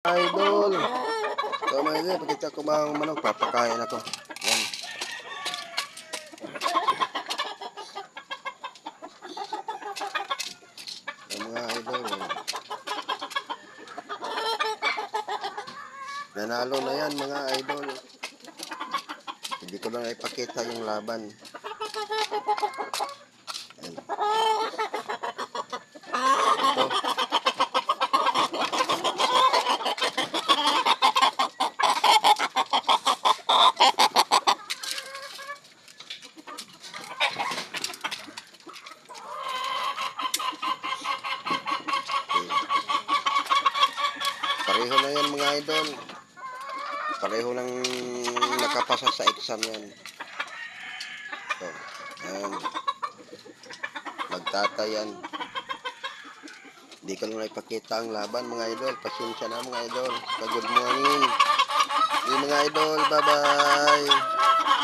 Idol. So mga idol, pakita ko mga manok, papakain ako. Yan. Yan mga idol. Nanalo na yan mga idol. Hindi ko lang ipakita yung laban. Yan. Ito. Pareho na yan mga idol. Pareho lang nakapasa sa exam yan. So, ayan. Magtatayan. Hindi ko lang ipakita ang laban mga idol. Pasensya na mga idol. Good morning. Mga idol, bye bye.